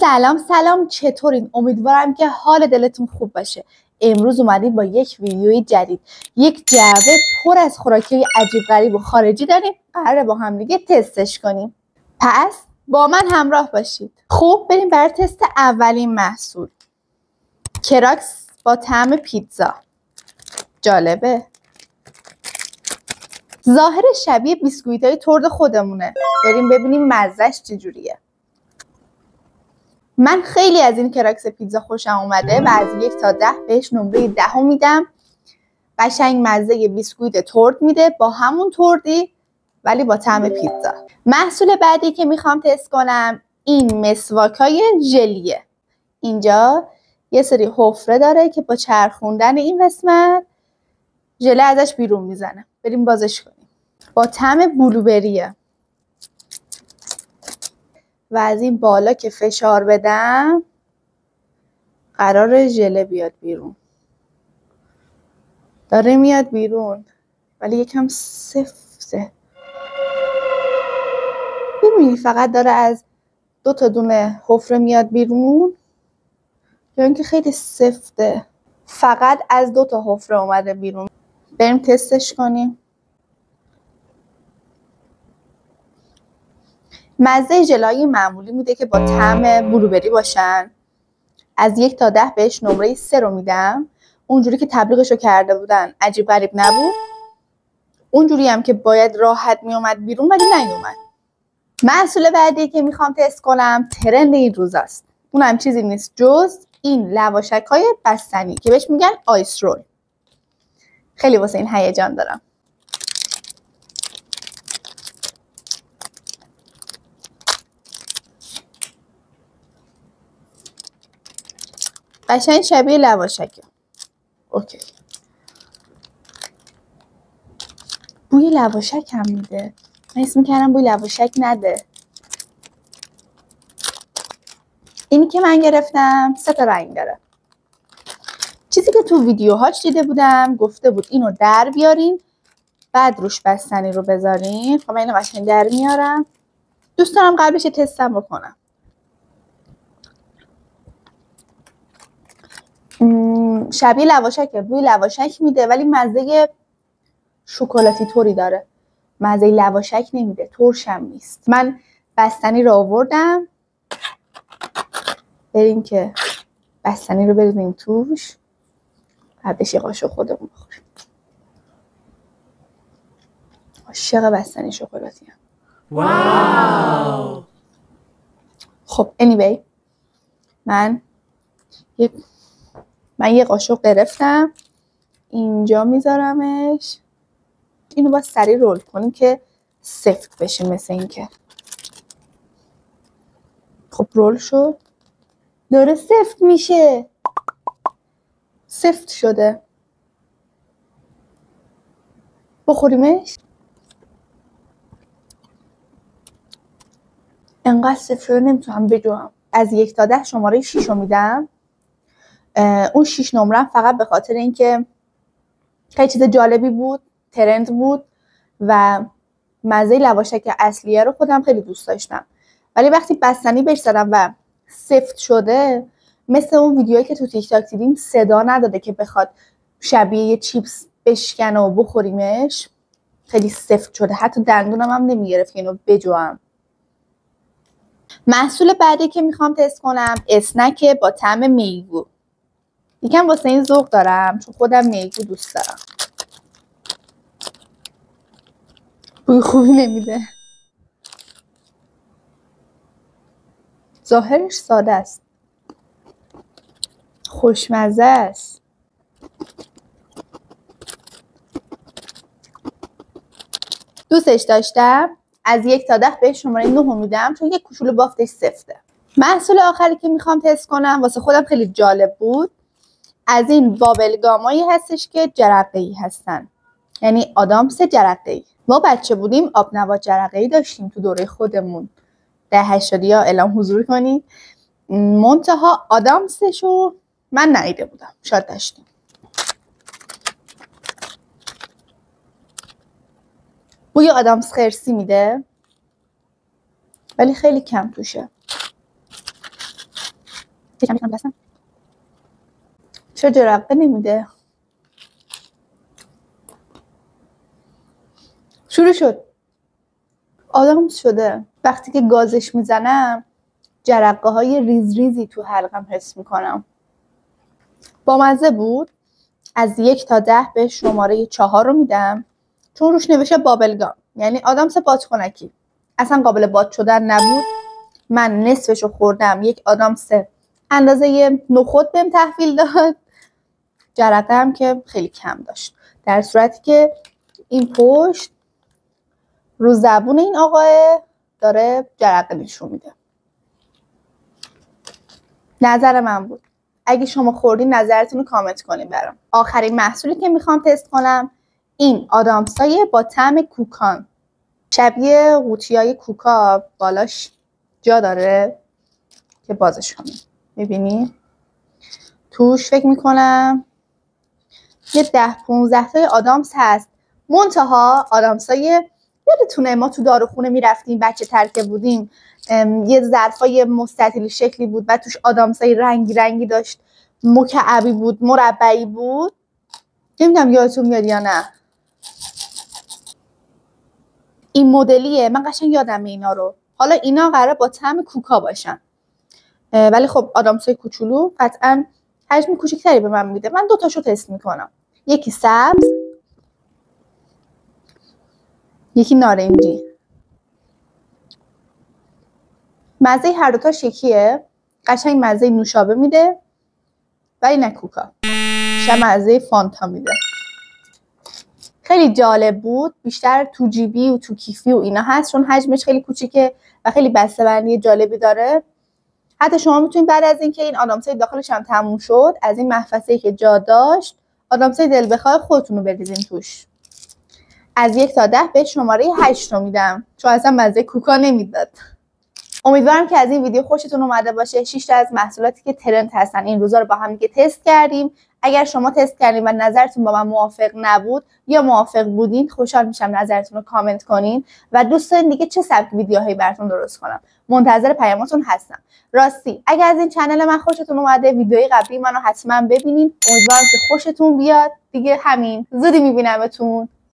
سلام چطورین؟ امیدوارم که حال دلتون خوب باشه. امروز اومدیم با یک ویدیوی جدید. یک جعبه پر از خوراکی عجیب غریب و خارجی داریم. قراره با هم دیگه تستش کنیم. پس با من همراه باشید. خب بریم برای تست اولین محصول. کراکس با طعم پیتزا. جالبه. ظاهر شبیه بیسکویتای ترد خودمونه. بریم ببینیم مزهش چجوریه. من خیلی از این کراکس پیتزا خوشم اومده و از 1 تا 10 بهش نمره 10 میدم. قشنگ مزه بیسکویت ترد میده، با همون تردی ولی با طعم پیتزا. محصول بعدی که میخوام تست کنم این مسواکای ژلیه. اینجا یه سری حفره داره که با چرخوندن این قسمت ژله ازش بیرون میزنه. بریم بازش کنیم. با طعم بلوبریه. و از این بالا که فشار بدم قرار ژله بیاد بیرون. داره میاد بیرون ولی یکم سفته. ببینید فقط داره از 2 تا دونه حفره میاد بیرون یا اینکه خیلی سفته. فقط از 2 تا حفره اومده بیرون. بریم تستش کنیم. مزه ژله‌ای معمولی میده که با طعم بلوبری باشن. از 1 تا 10 بهش نمره 3 رو میدم. اونجوری که تبلیغشو کرده بودن عجیب غریب نبود. اونجوری هم که باید راحت میومد بیرون ولی نیومد. محصول بعدی که میخوام تست کنم ترند این روزاست. اونم چیزی نیست جز این لواشک‌های بستنی که بهش میگن آیس رول. خیلی واسه این هیجان دارم. قشنگ شبیه لواشکه. اوکی. بوی لواشک هم میده. من حس میکردم بوی لواشک نده. اینی که من گرفتم 3 تا رنگ داره. چیزی که تو ویدیوهاش دیده بودم گفته بود اینو در بیارین بعد روش بستنی رو بذارین. خب من اینو قشنگ در میارم. دوست دارم قبلش یه تستم بکنم. شبیه لواشکه. بوی لواشک میده ولی مزه شکلاتی طوری داره. مزه لواشک نمیده. ترش هم نیست. من بستنی رو آوردم. بریم که بستنی رو بریزیم توش. بعدش یه قاشق خودمون بخوریم. عاشق بستنی شکلاتی هم. واو. خب anyway من یه قاشق گرفتم. اینجا میذارمش. اینو باید سریع رول کنیم که سفت بشه مثل این که. خب رول شد. داره سفت میشه. سفت شده. بخوریمش. انقدر سفت شده نمیتونم بجوام. از 1 تا 10 شماره 6 رو میدم. اون 6 نمره فقط به خاطر اینکه خیلی چیز جالبی بود، ترند بود و مزه لواشک اصلیه رو خودم خیلی دوست داشتم. ولی وقتی بستنی بهش زدم و سفت شده مثل اون ویدیوهایی که تو تیک تاک دیدیم صدا نداده که بخواد شبیه یه چیپس بشکنه و بخوریمش. خیلی سفت شده. حتی دندونم هم نمیگرفت که اینو بجوام. محصول بعدی که میخوام تست کنم اسنک با طعم میگو. یکم واسه این ذوق دارم چون خودم میگو دوست دارم. بوی خوبی نمیده. ظاهرش ساده است. خوشمزه است. دوستش داشتم. از 1 تا 10 بهش شماره 9 میدم چون یک کوچولو بافتش سفته. محصول آخری که میخوام تست کنم واسه خودم خیلی جالب بود. از این بابلگامایی هستش که جرقه‌ای هستن. یعنی آدامس جرقه‌ای. ما بچه بودیم آبنبات جرقه‌ای داشتیم تو دوره خودمون. در 80 ها اعلام حضور کنید. منتها آدامسشو من ندیده بودم. شاید داشتیم. بوی آدامس خرسی میده ولی خیلی کم توشه. یکم دستم چرا جرقه نمیده. شروع شد. آدم شده وقتی که گازش میزنم جرقه های ریز ریزی تو حلقم حس میکنم. بامزه بود. از 1 تا 10 به شماره 4 رو میدم چون روش نوشته بابلگام، یعنی آدامس بادکنکی. اصلا قابل باد شدن نبود. من نصفشو خوردم. یک آدامس اندازه نخود بهم تحویل داد. جرقه هم که خیلی کم داشت، در صورتی که این پشت رو زبون این آقای داره جرقه نشون میده. نظر من بود. اگه شما خوردین نظرتون رو کامنت کنین برام. آخرین محصولی که میخوام تست کنم این آدامسای با طعم کوکان، شبیه قوطیای کوکا، بالاش جا داره که بازش کنیم. میبینی توش فکر میکنم یه 10-15 تای آدامس هست. منتها آدامسای، یادتونه ما تو داروخونه میرفتیم بچه ترکه بودیم، یه ظرفای مستطیل شکلی بود و توش آدامسای رنگی رنگی داشت، مکعبی بود، مربعی بود. نمیدونم یادتون میاد یا نه. این مدلیه. من قشنگ یادمه اینا رو. حالا اینا قراره با طعم کوکا باشن، ولی خب آدامسای کوچولو قطعا حجم کوچیک‌تری به من میده. من 2 تاشو تست میکنم. یکی سبز، یکی نارنجی. مزه هر 2 تاش یکیه. قشنگ مزه نوشابه میده ولی نه کوکا. شاید مزه فانتا میده. خیلی جالب بود. بیشتر تو جیبی و تو کیفی و اینا هست چون حجمش خیلی کوچیکه و خیلی بسته‌بندی جالبی داره. حتی شما میتونید بعد از اینکه این آدامسای داخلش هم تموم شد، از این محفظه‌ای که جا داشت آدامسای دل بخواه خودتون رو بریزین توش. از 1 تا 10 به شماره 8 رو میدم چون اصلا مزه کوکا نمیداد. امیدوارم که از این ویدیو خوشتون اومده باشه. 6 تا از محصولاتی که ترند هستن این روزا رو با هم دیگه تست کردیم. اگر شما تست کردین و نظرتون با من موافق نبود یا موافق بودین، خوشحال میشم نظرتون رو کامنت کنین و دوست دارین دیگه چه سبک ویدیوهایی براتون درست کنم. منتظر پیاماتون هستم. راستی اگر از این چنل من خوشتون اومده ویدیوهای قبلی منو حتما ببینین. امیدوارم که خوشتون بیاد. دیگه همین. زودی میبینمتون.